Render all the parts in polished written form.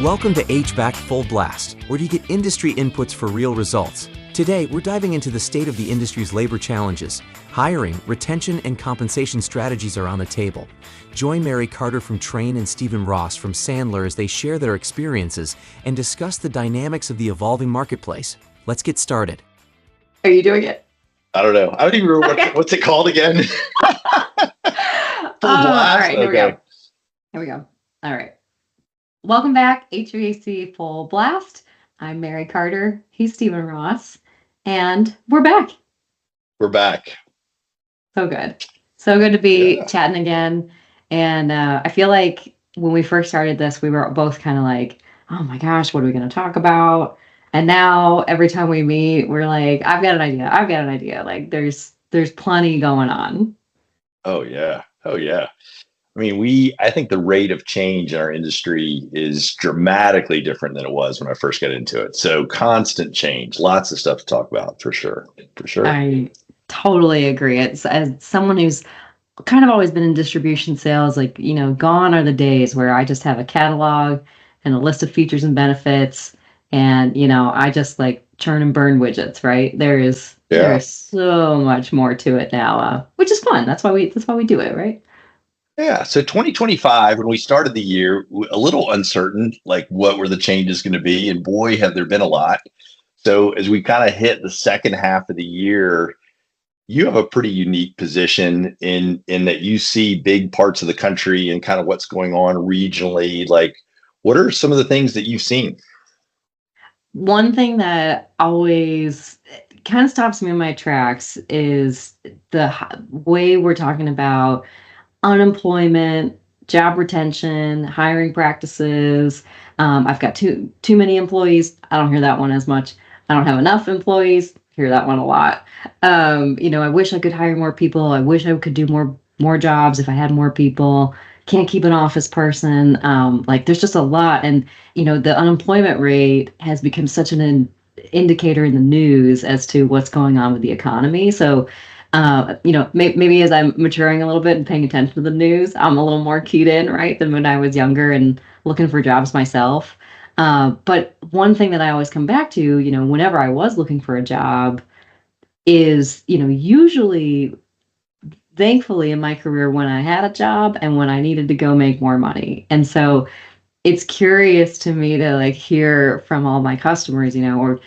Welcome to HVAC Full Blast, where you get industry inputs for real results. Today, we're diving into the state of the industry's labor challenges. Hiring, retention, and compensation strategies are on the table. Join Mary Carter from Trane and Stephen Ross from Sandler as they share their experiences and discuss the dynamics of the evolving marketplace. Let's get started. Are you doing it? I don't know. I don't even remember what's it called again. Full blast. All right, here we Okay. go. Here we go. All right. Welcome back, HVAC Full Blast. I'm Mary Carter. He's Stephen Ross. And we're back. We're back. So good. So good to be chatting again. And I feel like when we first started this, we were both kind of like, oh my gosh, what are we going to talk about? And now every time we meet, we're like, I've got an idea. I've got an idea. Like there's plenty going on. Oh yeah. Oh yeah. I mean, I think the rate of change in our industry is dramatically different than it was when I first got into it. So constant change, lots of stuff to talk about for sure. For sure. I totally agree. It's as someone who's kind of always been in distribution sales, like, gone are the days where I just have a catalog and a list of features and benefits. And, I just like churn and burn widgets, right? There is so much more to it now, which is fun. That's why we do it, right? Yeah. So 2025, when we started the year, a little uncertain, like what were the changes going to be? And boy, have there been a lot. So as we kind of hit the second half of the year, you have a pretty unique position in that you see big parts of the country and kind of what's going on regionally. Like, what are some of the things that you've seen? One thing that always kind of stops me in my tracks is the way we're talking about unemployment, job retention, hiring practices. I've got too many employees. I don't hear that one as much. I don't have enough employees. Hear that one a lot. I wish I could hire more people. I wish I could do more jobs if I had more people. Can't keep an office person. There's just a lot. And, the unemployment rate has become such an indicator in the news as to what's going on with the economy. So, maybe as I'm maturing a little bit and paying attention to the news, I'm a little more keyed in, right, than when I was younger and looking for jobs myself. But one thing that I always come back to, whenever I was looking for a job is, usually, thankfully in my career, when I had a job and when I needed to go make more money. And so it's curious to me to like hear from all my customers, or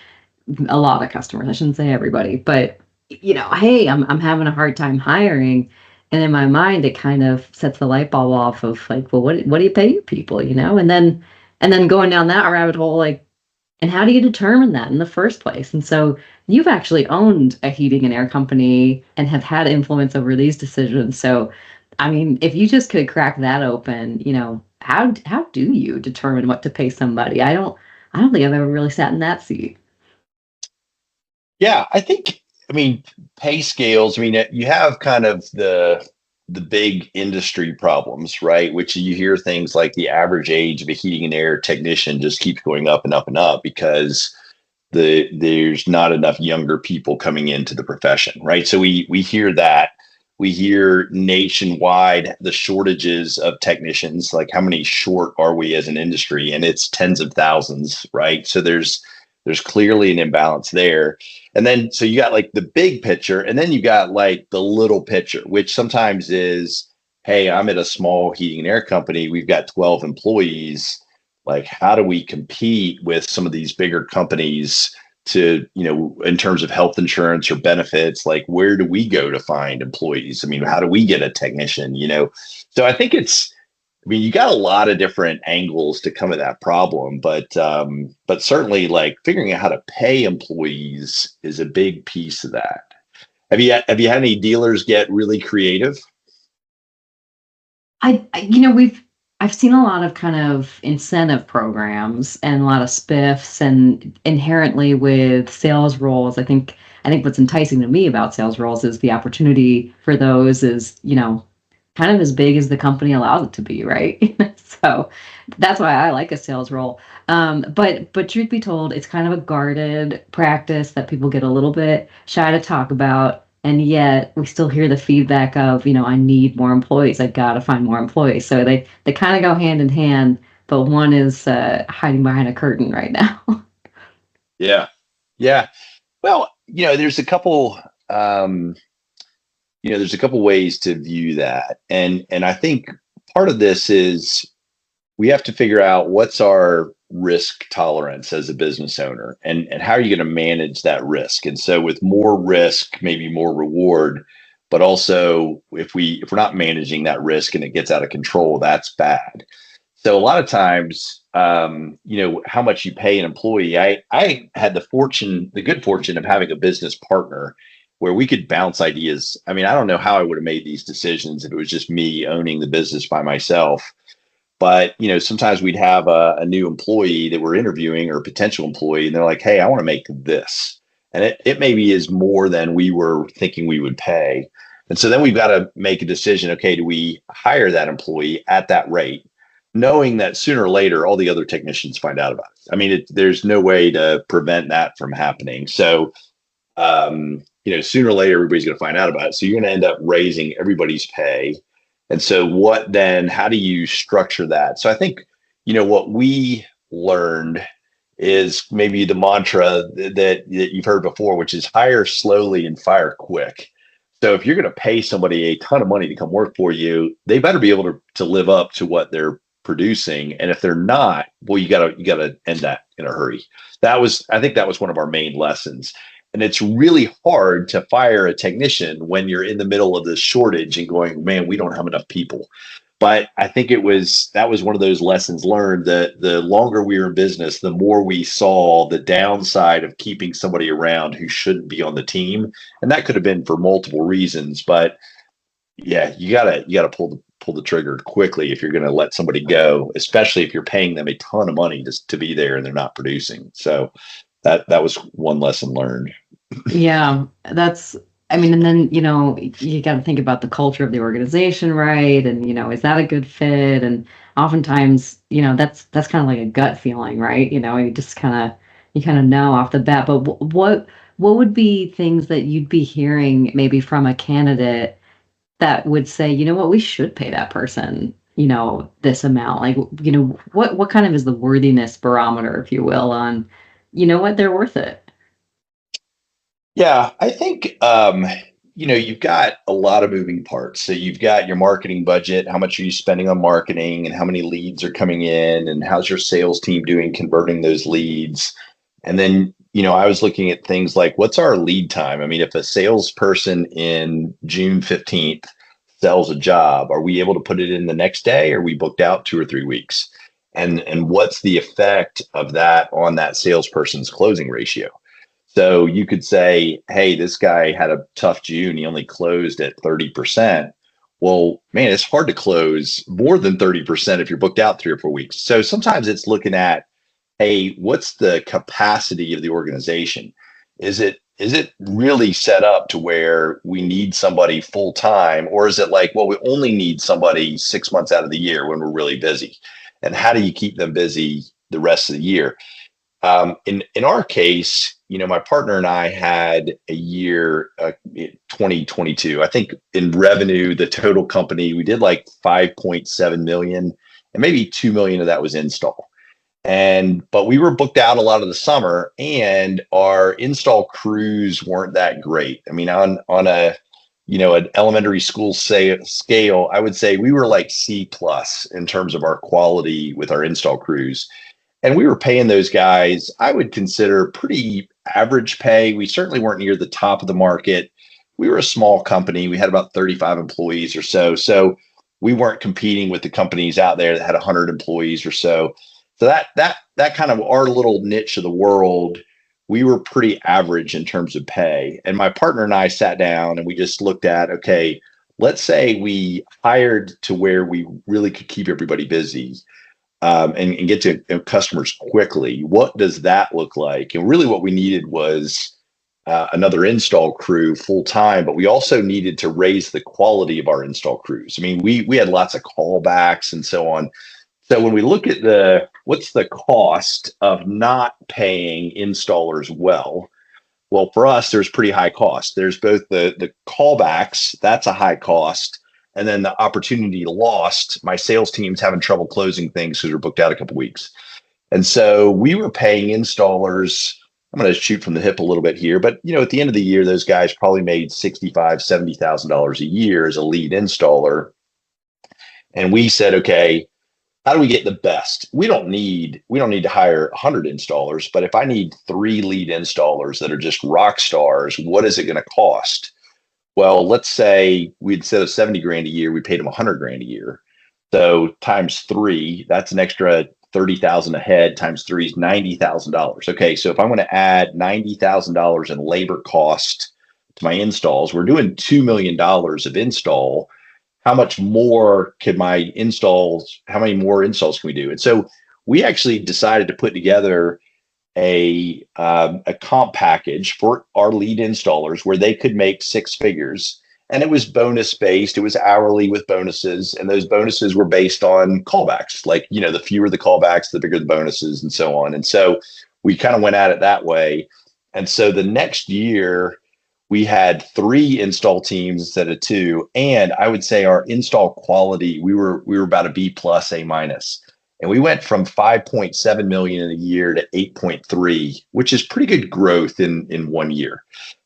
a lot of customers, I shouldn't say everybody, but hey, I'm having a hard time hiring. And in my mind, it kind of sets the light bulb off of like, well, what do you pay your people, And then going down that rabbit hole, like, and how do you determine that in the first place? And so you've actually owned a heating and air company and have had influence over these decisions. So, I mean, if you just could crack that open, how do you determine what to pay somebody? I don't think I've ever really sat in that seat. Yeah, I mean, pay scales. I mean, you have kind of the big industry problems, right? Which you hear things like the average age of a heating and air technician just keeps going up and up and up because there's not enough younger people coming into the profession, right? So we hear that. We hear nationwide the shortages of technicians, like how many short are we as an industry? And it's tens of thousands, right? So there's clearly an imbalance there. And then, so you got like the big picture, and then you got like the little picture, which sometimes is, hey, I'm at a small heating and air company. We've got 12 employees. Like, how do we compete with some of these bigger companies to, in terms of health insurance or benefits? Like, where do we go to find employees? I mean, how do we get a technician, So I think you got a lot of different angles to come at that problem, but certainly like figuring out how to pay employees is a big piece of that. Have you had any dealers get really creative? I've seen a lot of kind of incentive programs and a lot of spiffs, and inherently with sales roles, I think what's enticing to me about sales roles is the opportunity for those is, kind of as big as the company allows it to be, right? So that's why I like a sales role. But truth be told, it's kind of a guarded practice that people get a little bit shy to talk about. And yet we still hear the feedback of, I need more employees. I've got to find more employees. So they kind of go hand in hand. but one is hiding behind a curtain right now. Yeah. Yeah. Well, there's a couple, there's a couple ways to view that. And I think part of this is we have to figure out what's our risk tolerance as a business owner, and how are you going to manage that risk. And so with more risk, maybe more reward, but also if we're not managing that risk and it gets out of control, that's bad. So a lot of times, how much you pay an employee. I had the good fortune of having a business partner where we could bounce ideas. I mean, I don't know how I would have made these decisions if it was just me owning the business by myself. But sometimes we'd have a new employee that we're interviewing, or a potential employee, and they're like, "Hey, I want to make this," and it maybe is more than we were thinking we would pay. And so then we've got to make a decision. Okay, do we hire that employee at that rate, knowing that sooner or later all the other technicians find out about it? I mean, there's no way to prevent that from happening. So sooner or later everybody's going to find out about it. So you're going to end up raising everybody's pay. And so how do you structure that? So I think, what we learned is maybe the mantra that you've heard before, which is hire slowly and fire quick. So if you're going to pay somebody a ton of money to come work for you, they better be able to live up to what they're producing. And if they're not, well, you gotta end that in a hurry. I think that was one of our main lessons. And it's really hard to fire a technician when you're in the middle of this shortage and going, man, we don't have enough people. But I think that was one of those lessons learned, that the longer we were in business, the more we saw the downside of keeping somebody around who shouldn't be on the team. And that could have been for multiple reasons. But yeah, you gotta pull the trigger quickly if you're going to let somebody go, especially if you're paying them a ton of money to be there and they're not producing. So that was one lesson learned. Yeah, and then, you got to think about the culture of the organization, right? And, is that a good fit? And oftentimes, that's kind of like a gut feeling, right? You kind of know off the bat. But what would be things that you'd be hearing maybe from a candidate that would say, you know what, we should pay that person, this amount? Like, what kind of is the worthiness barometer, if you will, on, what, they're worth it? Yeah, I think you've got a lot of moving parts. So you've got your marketing budget, how much are you spending on marketing, and how many leads are coming in, and how's your sales team doing converting those leads? And then, I was looking at things like, what's our lead time? I mean, if a salesperson in June 15th sells a job, are we able to put it in the next day, or are we booked out 2 or 3 weeks? And what's the effect of that on that salesperson's closing ratio? So you could say, hey, this guy had a tough June. He only closed at 30%. Well, man, it's hard to close more than 30% if you're booked out 3 or 4 weeks. So sometimes it's looking at, hey, what's the capacity of the organization? Is it really set up to where we need somebody full time? Or is it like, well, we only need somebody 6 months out of the year when we're really busy? And how do you keep them busy the rest of the year? In our case, my partner and I had a year, 2022. I think in revenue, the total company, we did like 5.7 million, and maybe 2 million of that was install. But we were booked out a lot of the summer, and our install crews weren't that great. I mean, on an elementary school scale, I would say we were like C+ in terms of our quality with our install crews. And we were paying those guys, I would consider, pretty average pay. We certainly weren't near the top of the market. We were a small company. We had about 35 employees or so. So we weren't competing with the companies out there that had 100 employees or so. So that kind of our little niche of the world, we were pretty average in terms of pay. And my partner and I sat down and we just looked at, okay, let's say we hired to where we really could keep everybody busy. And get to customers quickly. What does that look like? And really what we needed was another install crew full time, but we also needed to raise the quality of our install crews. I mean, we had lots of callbacks and so on. So when we look at what's the cost of not paying installers well, for us, there's pretty high cost. There's both the callbacks, that's a high cost. and then the opportunity lost. My sales team's having trouble closing things because we're booked out a couple weeks. And so we were paying installers. I'm going to shoot from the hip a little bit here, but at the end of the year, those guys probably made $65,000, $70,000 a year as a lead installer. And we said, okay, how do we get the best? We don't need to hire 100 installers, but if I need 3 lead installers that are just rock stars, what is it going to cost? Well, let's say instead of 70 grand a year, we paid them 100 grand a year. So times 3, that's an extra 30,000 a head. Times 3 is $90,000. Okay, so if I want to add $90,000 in labor cost to my installs, we're doing $2 million of install. How much more could my installs? How many more installs can we do? And so we actually decided to put together a comp package for our lead installers where they could make 6 figures. And it was bonus based. It was hourly with bonuses. And those bonuses were based on callbacks. Like, the fewer the callbacks, the bigger the bonuses and so on. And so we kind of went at it that way. And so the next year we had 3 install teams instead of 2. And I would say our install quality, we were about a B+, A-. And we went from 5.7 million in a year to 8.3, which is pretty good growth in 1 year.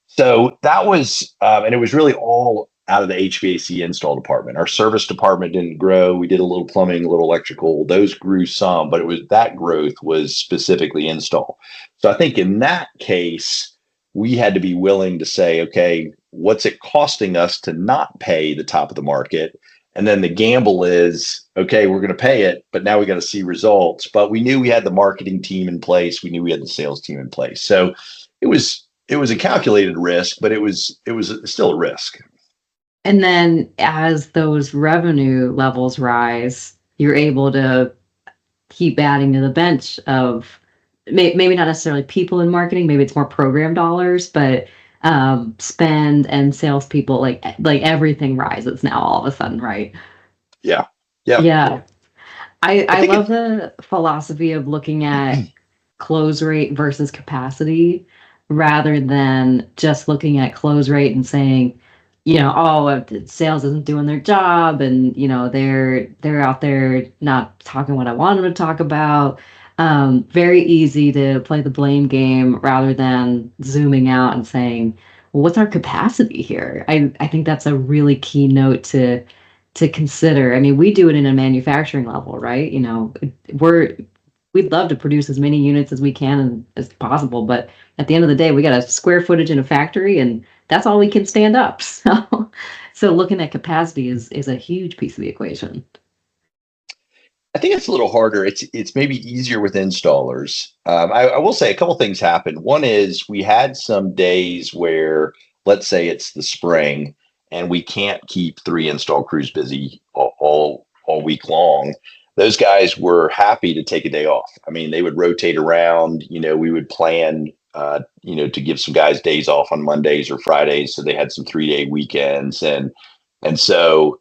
So that was, and it was really all out of the HVAC install department. Our service department didn't grow. We did a little plumbing, a little electrical. Those grew some, but that growth was specifically install. So I think in that case, we had to be willing to say, okay, what's it costing us to not pay the top of the market? And then the gamble is, okay, we're going to pay it, but now we got to see results. But we knew we had the marketing team in place. We knew we had the sales team in place. So it was a calculated risk, but it was still a risk. And then as those revenue levels rise, you're able to keep adding to the bench of maybe not necessarily people in marketing, maybe it's more program dollars, but spend and salespeople, like everything rises now all of a sudden, right? Yeah. I love the philosophy of looking at close rate versus capacity rather than just looking at close rate and saying, sales isn't doing their job, and they're out there not talking what I want them to talk about. Very easy to play the blame game rather than zooming out and saying, well, what's our capacity here? I think that's a really key note to consider. I mean, we do it in a manufacturing level, right? We'd love to produce as many units as we can and as possible, but at the end of the day, we got a square footage in a factory, and that's all we can stand up. So looking at capacity is a huge piece of the equation. I think it's a little harder. It's maybe easier with installers. I will say a couple things happened. One is we had some days where, let's say it's the spring, and we can't keep 3 install crews busy all week long. Those guys were happy to take a day off. I mean, they would rotate around. We would plan, to give some guys days off on Mondays or Fridays, so they had some 3-day weekends, and so.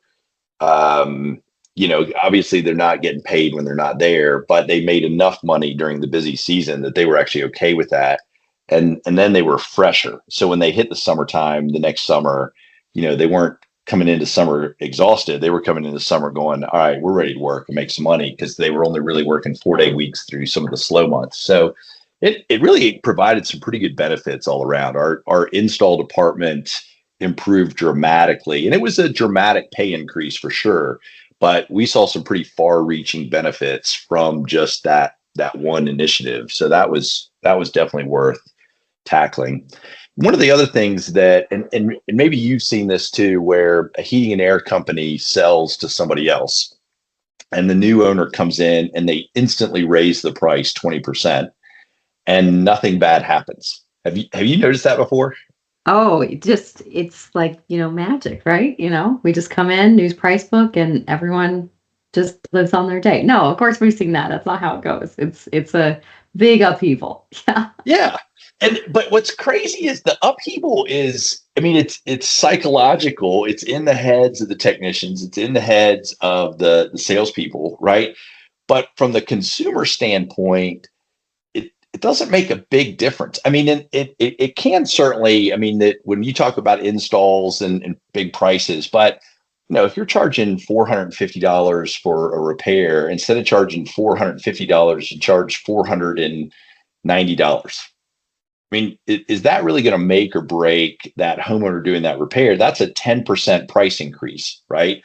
Obviously they're not getting paid when they're not there, but they made enough money during the busy season that they were actually okay with that. And then they were fresher. So when they hit the summertime, the next summer, they weren't coming into summer exhausted. They were coming into summer going, all right, we're ready to work and make some money, because they were only really working 4-day weeks through some of the slow months. So it really provided some pretty good benefits all around. Our install department improved dramatically, and it was a dramatic pay increase for sure. But we saw some pretty far-reaching benefits from just that one initiative. So that was definitely worth tackling. One of the other things that, and maybe you've seen this too, where a heating and air company sells to somebody else, and the new owner comes in and they instantly raise the price 20%, and nothing bad happens. Have you noticed that before? Oh, it's like, magic, right? We just come in, news price book, and everyone just lives on their day. No, of course we've seen that. That's not how it goes. It's a big upheaval. Yeah. Yeah. But what's crazy is the upheaval is, I mean, it's psychological. It's in the heads of the technicians. It's in the heads of the salespeople, right? But from the consumer standpoint, it doesn't make a big difference. I mean, it can certainly, I mean, that when you talk about installs and big prices, but if you're charging $450 for a repair, instead of charging $450, you charge $490. I mean, is that really going to make or break that homeowner doing that repair? That's a 10% price increase, right?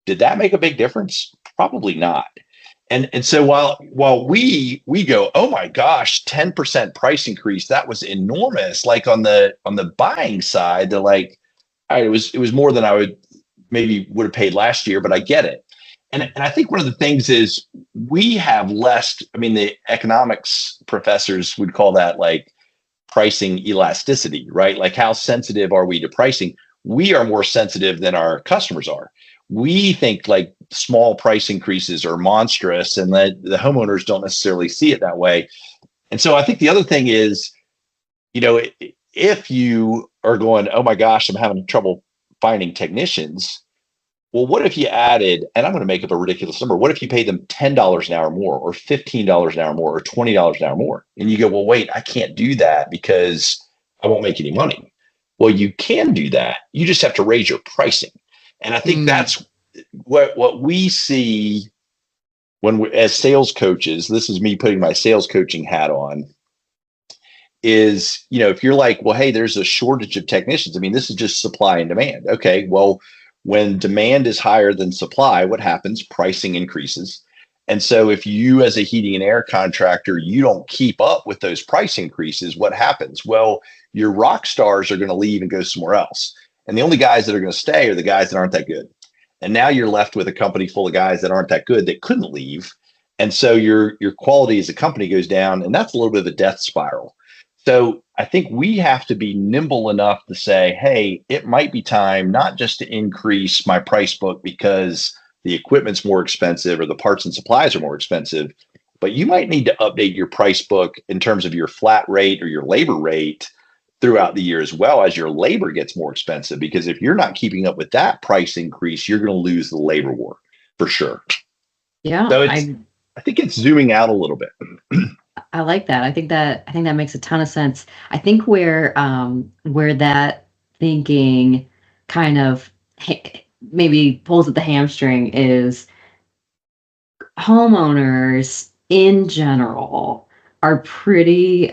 Did that make a big difference? Probably not. And so while we go, oh my gosh, 10% price increase, that was enormous. Like on the buying side, they're like, all right, it was more than I would have paid last year, but I get it. And I think one of the things is we have less, I mean, the economics professors would call that like pricing elasticity, right? Like how sensitive are we to pricing? We are more sensitive than our customers are. We think like small price increases are monstrous and that the homeowners don't necessarily see it that way. And so I think the other thing is, if you are going, oh my gosh, I'm having trouble finding technicians. Well, what if you added, and I'm going to make up a ridiculous number, what if you paid them $10 an hour more or $15 an hour more or $20 an hour more? And you go, well, wait, I can't do that because I won't make any money. Well, you can do that. You just have to raise your pricing. And I think that's what we see as sales coaches. This is me putting my sales coaching hat on. Is, if you're like, well, hey, there's a shortage of technicians. I mean, this is just supply and demand. Okay, well, when demand is higher than supply, what happens? Pricing increases. And so if you as a heating and air contractor, you don't keep up with those price increases, what happens? Well, your rock stars are going to leave and go somewhere else. And the only guys that are going to stay are the guys that aren't that good. And now you're left with a company full of guys that aren't that good that couldn't leave. And so your quality as a company goes down, and that's a little bit of a death spiral. So I think we have to be nimble enough to say, hey, it might be time not just to increase my price book because the equipment's more expensive or the parts and supplies are more expensive, but you might need to update your price book in terms of your flat rate or your labor rate throughout the year as well as your labor gets more expensive. Because if you're not keeping up with that price increase, you're going to lose the labor war for sure. Yeah. So I think it's zooming out a little bit. I like that. I think that makes a ton of sense. I think where that thinking kind of maybe pulls at the hamstring is homeowners in general are pretty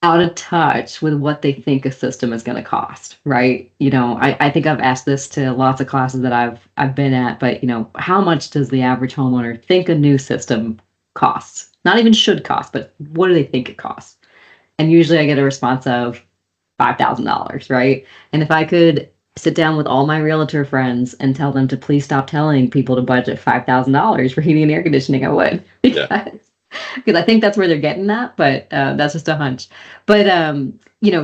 out of touch with what they think a system is going to cost, right? I think I've asked this to lots of classes that I've been at, but how much does the average homeowner think a new system costs? Not even should cost, but what do they think it costs? And usually I get a response of $5,000, right? And if I could sit down with all my realtor friends and tell them to please stop telling people to budget $5,000 for heating and air conditioning, I would. Because I think that's where they're getting at, but that's just a hunch. But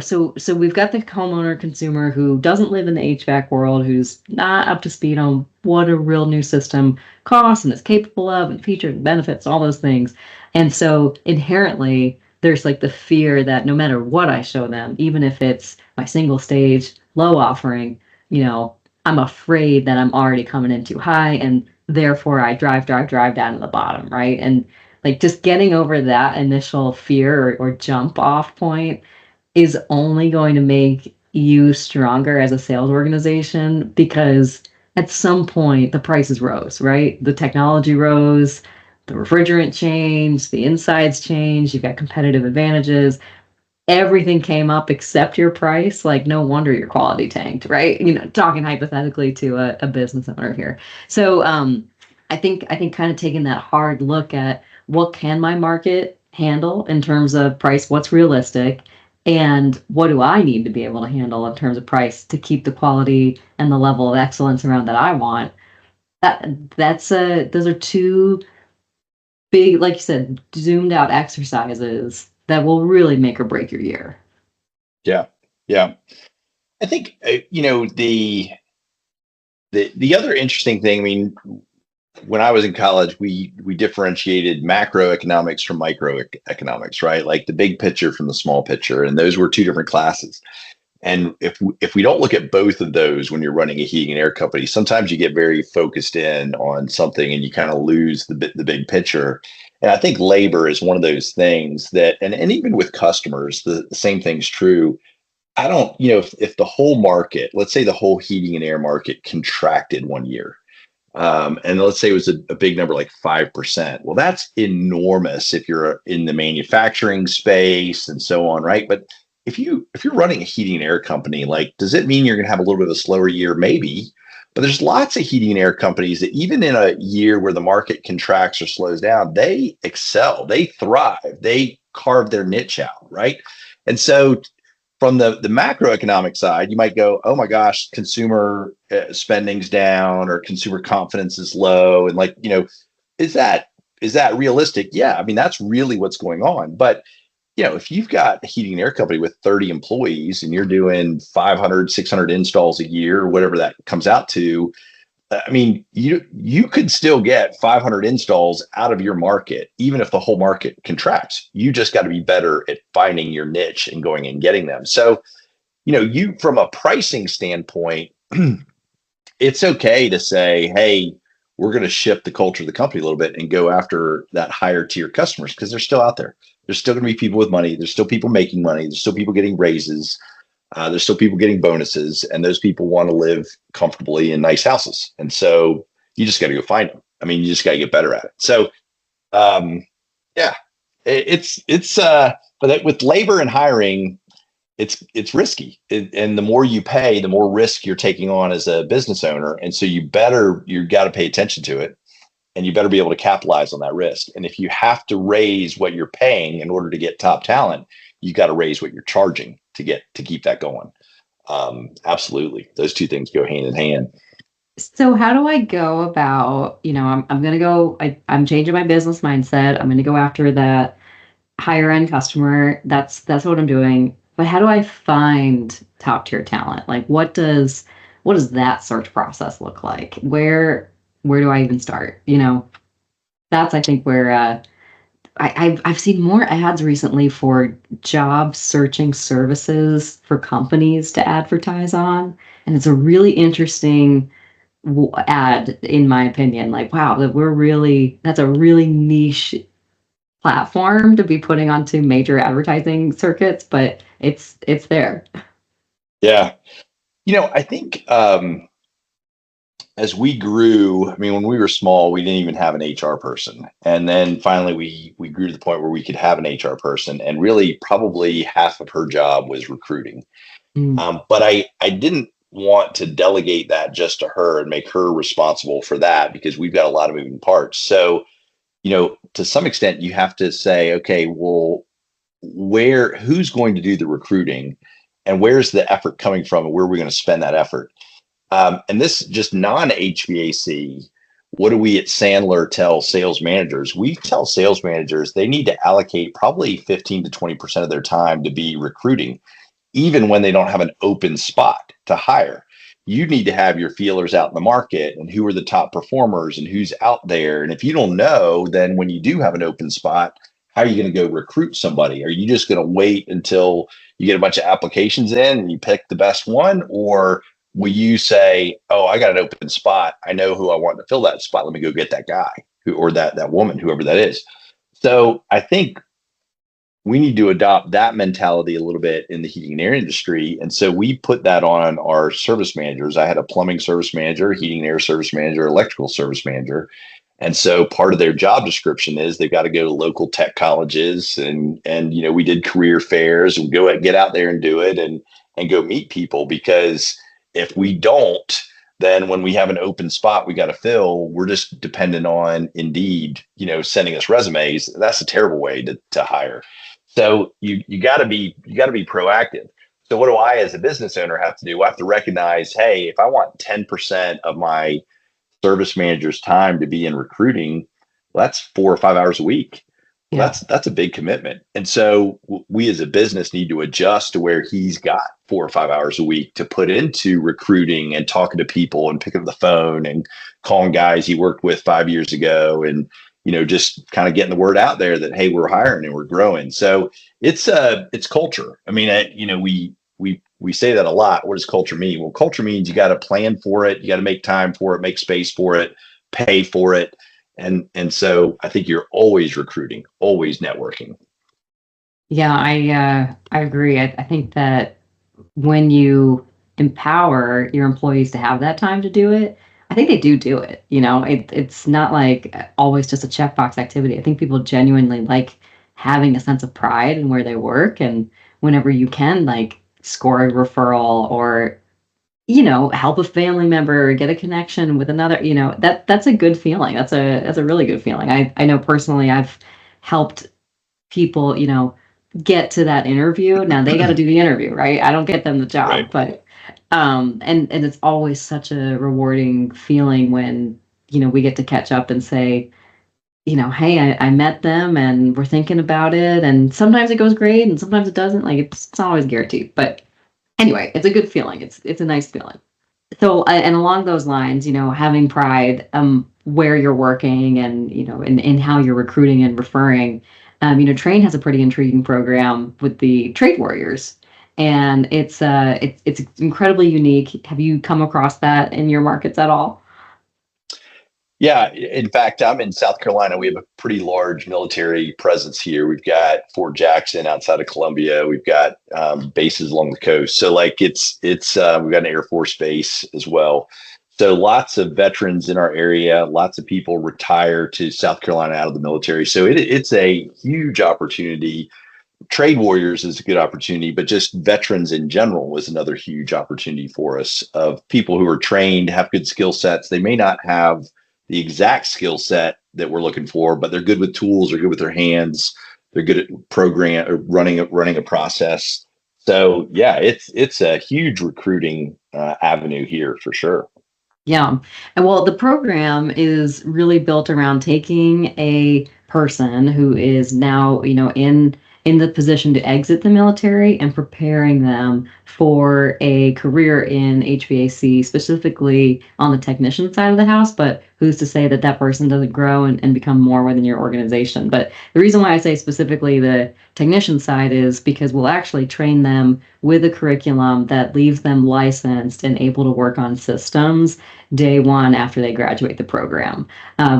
so we've got the homeowner consumer who doesn't live in the HVAC world, who's not up to speed on what a real new system costs and is capable of, and features and benefits, all those things. And so inherently, there's like the fear that no matter what I show them, even if it's my single stage low offering, I'm afraid that I'm already coming in too high, and therefore I drive down to the bottom, right? And like just getting over that initial fear or jump off point is only going to make you stronger as a sales organization, because at some point the prices rose, right? The technology rose, the refrigerant changed, the insides changed, you've got competitive advantages. Everything came up except your price. Like, no wonder your quality tanked, right? Talking hypothetically to a business owner here. So I think kind of taking that hard look at what can my market handle in terms of price, what's realistic, and what do I need to be able to handle in terms of price to keep the quality and the level of excellence around that I want. Those are two big, like you said, zoomed out exercises that will really make or break your year. Yeah. I think the other interesting thing. I mean, when I was in college, we differentiated macroeconomics from microeconomics, right? Like the big picture from the small picture, and those were two different classes. And if we don't look at both of those when you're running a heating and air company, sometimes you get very focused in on something and you kind of lose the big picture. And I think labor is one of those things that, and even with customers, the same thing's true. I don't, if the whole market, let's say the whole heating and air market contracted one year, and let's say it was a big number, like 5%. Well, that's enormous if you're in the manufacturing space and so on, right? But if you're running a heating and air company, like, does it mean you're going to have a little bit of a slower year? Maybe. But there's lots of heating and air companies that even in a year where the market contracts or slows down, they excel, they thrive, they carve their niche out, right? And so from the macroeconomic side, you might go, oh my gosh, consumer spending's down or consumer confidence is low. And like, is that realistic? Yeah. I mean, that's really what's going on. But, if you've got a heating and air company with 30 employees and you're doing 500, 600 installs a year, or whatever that comes out to, I mean, you could still get 500 installs out of your market, even if the whole market contracts. You just got to be better at finding your niche and going and getting them. So, you from a pricing standpoint, it's okay to say, hey, we're going to shift the culture of the company a little bit and go after that higher tier customers because they're still out there. There's still going to be people with money. There's still people making money. There's still people getting raises. There's still people getting bonuses, and those people want to live comfortably in nice houses. And so you just got to go find them. I mean, you just got to get better at it. So, yeah, but with labor and hiring, it's risky. And the more you pay, the more risk you're taking on as a business owner. And so you got to pay attention to it, and you better be able to capitalize on that risk. And if you have to raise what you're paying in order to get top talent, you got to raise what you're charging to keep that going. Absolutely. Those two things go hand in hand. So how do I go about, I'm going to go, I'm changing my business mindset. I'm going to go after that higher end customer. That's what I'm doing. But how do I find top tier talent? Like what does that search process look like? Where do I even start? That's, I think, where I've seen more ads recently for job searching services for companies to advertise on. And it's a really interesting ad, in my opinion. Like, wow, that's a really niche platform to be putting onto major advertising circuits, but it's there. Yeah. I think as we grew, I mean, when we were small, we didn't even have an HR person. And then finally we grew to the point where we could have an HR person, and really probably half of her job was recruiting. But I didn't want to delegate that just to her and make her responsible for that, because we've got a lot of moving parts. So, to some extent you have to say, okay, well, who's going to do the recruiting, and where's the effort coming from, and where are we going to spend that effort? And this just non-HVAC, what do we at Sandler tell sales managers? We tell sales managers they need to allocate probably 15 to 20% of their time to be recruiting, even when they don't have an open spot to hire. You need to have your feelers out in the market and who are the top performers and who's out there. And if you don't know, then when you do have an open spot, how are you going to go recruit somebody? Are you just going to wait until you get a bunch of applications in and you pick the best one? Or will you say, oh, I got an open spot, I know who I want to fill that spot, let me go get that guy or that woman, whoever that is? So I think we need to adopt that mentality a little bit in the heating and air industry. And so we put that on our service managers. I had a plumbing service manager, heating and air service manager, electrical service manager. And so part of their job description is they've got to go to local tech colleges and we did career fairs and get out there and do it and go meet people, because if we don't, then when we have an open spot we got to fill, we're just dependent on Indeed, sending us resumes. That's a terrible way to hire. So you got to be proactive. So what do I, as a business owner, have to do? I have to recognize, hey, if I want 10% of my service manager's time to be in recruiting, well, that's 4 or 5 hours a week. Yeah. That's a big commitment. And so we as a business need to adjust to where he's got 4 or 5 hours a week to put into recruiting and talking to people and picking up the phone and calling guys he worked with 5 years ago and just kind of getting the word out there that, hey, we're hiring and we're growing. So it's culture. I mean, we say that a lot. What does culture mean? Well, culture means you got to plan for it. You got to make time for it, make space for it, pay for it. And so I think you're always recruiting, always networking. Yeah, I agree. I think that when you empower your employees to have that time to do it, I think they do it. It's not like always just a checkbox activity. I think people genuinely like having a sense of pride in where they work, and whenever you can, like, score a referral or help a family member get a connection with another, that's a good feeling. That's a really good feeling. I know personally I've helped people, get to that interview. Now they got to do the interview, right? I don't get them the job, Right. but and it's always such a rewarding feeling when, we get to catch up and say, hey, I met them and we're thinking about it. And sometimes it goes great and sometimes it doesn't. Like it's not always guaranteed. But anyway, it's a good feeling. It's a nice feeling. So, and along those lines, having pride where you're working and, in how you're recruiting and referring, Trane has a pretty intriguing program with the trade warriors. And it's incredibly unique. Have you come across that in your markets at all? Yeah, in fact, I'm in South Carolina. We have a pretty large military presence here. We've got Fort Jackson outside of Columbia. We've got bases along the coast. So, like, it's we've got an Air Force base as well. So, lots of veterans in our area. Lots of people retire to South Carolina out of the military. So, it's a huge opportunity. Trade warriors is a good opportunity, but just veterans in general was another huge opportunity for us, of people who are trained, have good skill sets. They may not have the exact skill set that we're looking for, but they're good with tools, they're good with their hands, they're good at program or running a process. So yeah, it's a huge recruiting avenue here for sure. Yeah. And well, the program is really built around taking a person who is now, in the position to exit the military and preparing them for a career in HVAC, specifically on the technician side of the house. But who's to say that that person doesn't grow and become more within your organization? But the reason why I say specifically the technician side is because we'll actually train them with a curriculum that leaves them licensed and able to work on systems day one after they graduate the program,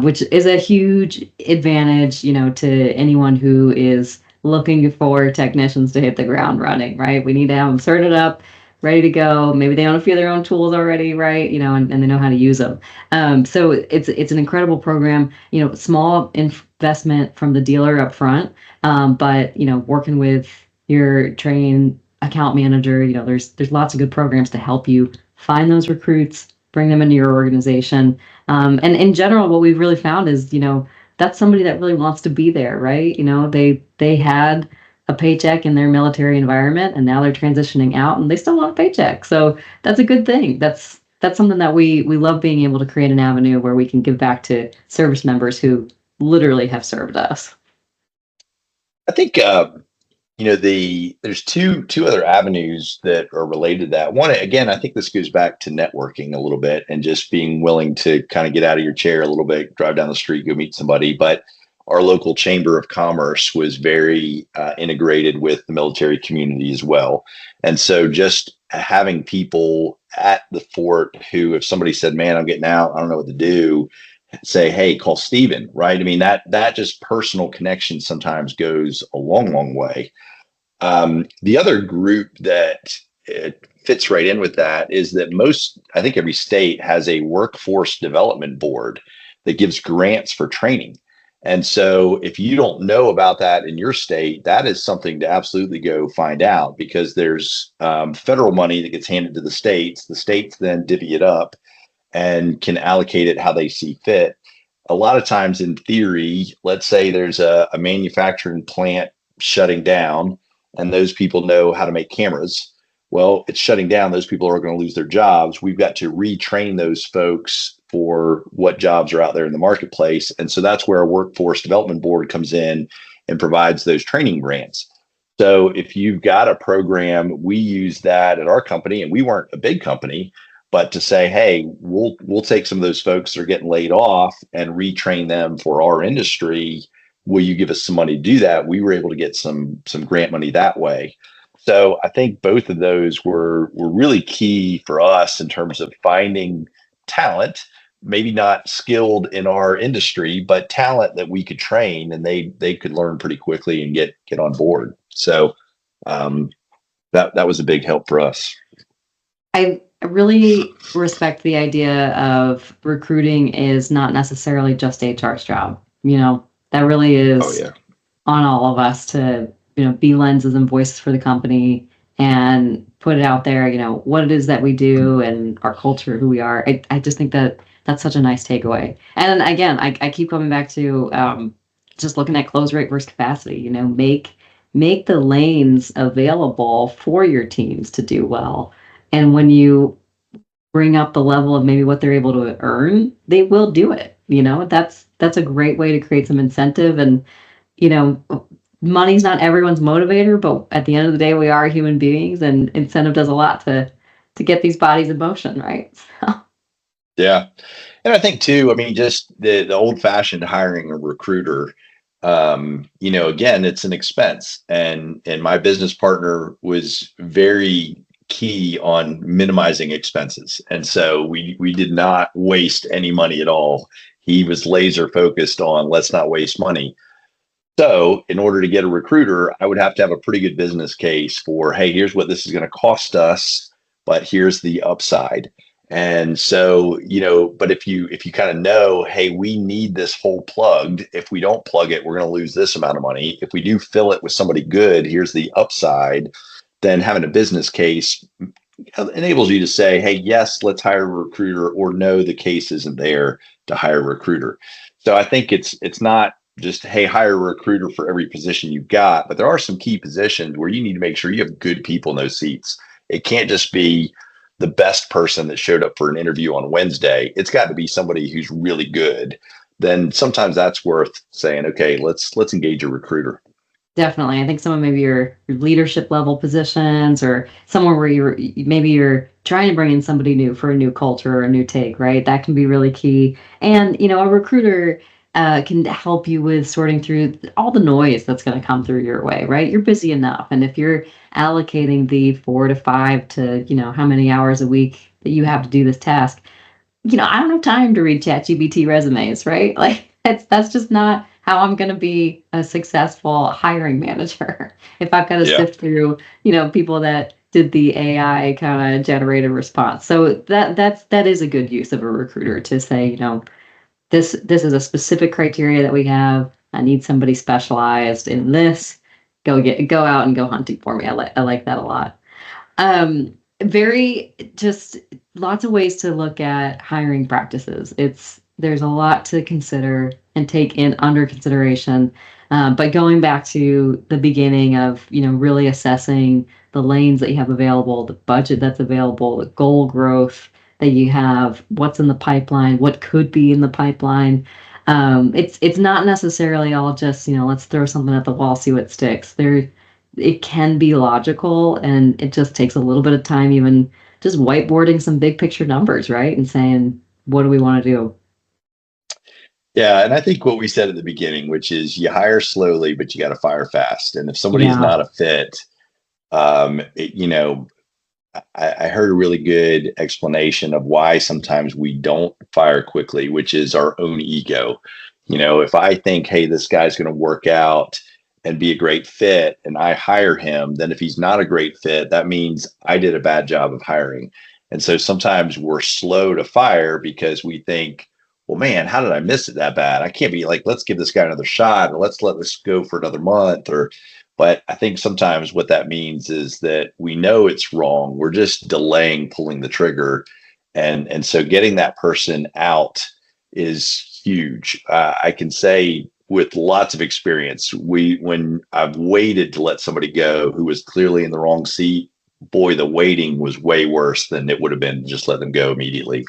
which is a huge advantage, to anyone who is looking for technicians to hit the ground running, right? We need to have them certed up, ready to go. Maybe they own a few of their own tools already, right? And they know how to use them. So it's an incredible program, small investment from the dealer up front, but, working with your trained account manager, there's lots of good programs to help you find those recruits, bring them into your organization. And in general, what we've really found is, that's somebody that really wants to be there, right? They had a paycheck in their military environment and now they're transitioning out and they still want a paycheck. So that's a good thing. That's something that we love, being able to create an avenue where we can give back to service members who literally have served us. I think there's two other avenues that are related to that. One, again, I think this goes back to networking a little bit and just being willing to kind of get out of your chair a little bit, drive down the street, go meet somebody. But our local chamber of commerce was very integrated with the military community as well. And so just having people at the fort who, if somebody said, man, I'm getting out, I don't know what to do, say, hey, call Stephen, right? I mean, that just personal connection sometimes goes a long, long way. The other group that it fits right in with that is that I think every state has a workforce development board that gives grants for training. And so if you don't know about that in your state, that is something to absolutely go find out, because there's federal money that gets handed to the states. The states then divvy it up and can allocate it how they see fit. A lot of times in theory, let's say there's a manufacturing plant shutting down and those people know how to make cameras. Well, it's shutting down. Those people are going to lose their jobs. We've got to retrain those folks for what jobs are out there in the marketplace. And so that's where a workforce development board comes in and provides those training grants. So if you've got a program, we use that at our company, and we weren't a big company, but to say, hey, we'll take some of those folks that are getting laid off and retrain them for our industry. Will you give us some money to do that? We were able to get some grant money that way. So I think both of those were really key for us in terms of finding talent, maybe not skilled in our industry, but talent that we could train and they could learn pretty quickly and get on board. So That was a big help for us. I really respect the idea of recruiting is not necessarily just HR's job. That really Oh is yeah. on all of us to, be lenses and voices for the company and put it out there, what it is that we do and our culture, who we are. I just think that that's such a nice takeaway. And again, I keep coming back to just looking at close rate versus capacity, make the lanes available for your teams to do well. And when you bring up the level of maybe what they're able to earn, they will do it. That's a great way to create some incentive. And you know, money's not everyone's motivator, but at the end of the day, we are human beings, and incentive does a lot to get these bodies in motion, right? Yeah. And I think too, I mean, just the old fashioned hiring a recruiter, again, it's an expense. And my business partner was very key on minimizing expenses. And so we did not waste any money at all. He was laser focused on let's not waste money. So, in order to get a recruiter, I would have to have a pretty good business case for, hey, here's what this is going to cost us, but here's the upside. And so, but if you kind of know, hey, we need this hole plugged. If we don't plug it, we're going to lose this amount of money. If we do fill it with somebody good, here's the upside. Then having a business case enables you to say, hey, yes, let's hire a recruiter, or no, the case isn't there to hire a recruiter. So I think it's not just, hey, hire a recruiter for every position you've got, but there are some key positions where you need to make sure you have good people in those seats. It can't just be the best person that showed up for an interview on Wednesday. It's got to be somebody who's really good. Then sometimes that's worth saying, okay, let's engage a recruiter. Definitely. I think some of maybe your leadership level positions, or somewhere where you're trying to bring in somebody new for a new culture or a new take, right? That can be really key. And, a recruiter can help you with sorting through all the noise that's going to come through your way, right? You're busy enough. And if you're allocating the 4 to 5 to, how many hours a week that you have to do this task, I don't have time to read ChatGPT resumes, right? Like that's just not how I'm going to be a successful hiring manager. If I've got to Yeah. sift through, people that did the AI kind of generated response. So that is a good use of a recruiter to say, this is a specific criteria that we have. I need somebody specialized in this. Go out and go hunting for me. I like that a lot. Very just lots of ways to look at hiring practices. There's a lot to consider and take in under consideration. But going back to the beginning of, really assessing the lanes that you have available, the budget that's available, the goal growth that you have, what's in the pipeline, what could be in the pipeline. It's not necessarily all just, let's throw something at the wall, see what sticks. It can be logical, and it just takes a little bit of time, even just whiteboarding some big picture numbers, right? And saying, what do we want to do? Yeah. And I think what we said at the beginning, which is you hire slowly, but you got to fire fast. And if somebody's Yeah. not a fit, um, it, you know, I heard a really good explanation of why sometimes we don't fire quickly, which is our own ego. If I think, hey, this guy's going to work out and be a great fit, and I hire him, then if he's not a great fit, that means I did a bad job of hiring. And so sometimes we're slow to fire because we think, well, man, how did I miss it that bad? I can't be like, let's give this guy another shot, or let's let this go for another month, or but I think sometimes what that means is that we know it's wrong. We're just delaying pulling the trigger. And so getting that person out is huge. I can say with lots of experience, when I've waited to let somebody go who was clearly in the wrong seat, boy, the waiting was way worse than it would have been to just let them go immediately.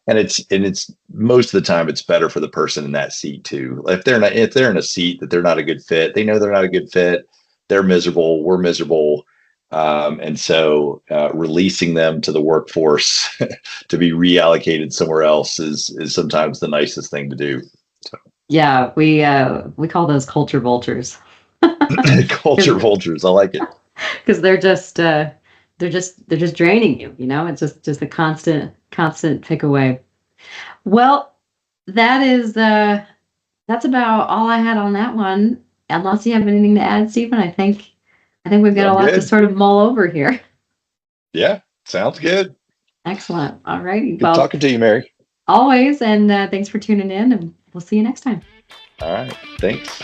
And it's most of the time it's better for the person in that seat too. If they're in a seat that they're not a good fit, they know they're not a good fit, they're miserable, we're miserable. And so releasing them to the workforce to be reallocated somewhere else is sometimes the nicest thing to do. So. Yeah, we call those culture vultures. Culture vultures, I like it. Because they're just draining you. It's just a constant pick away. Well, that is that's about all I had on that one. Unless you have anything to add, Stephen, I think I think we've got a Sound lot to good? sort of mull over here. Yeah, sounds good. Excellent. All righty. Good Well, talking to you, Mary. always. And thanks for tuning in, and we'll see you next time. All right. Thanks.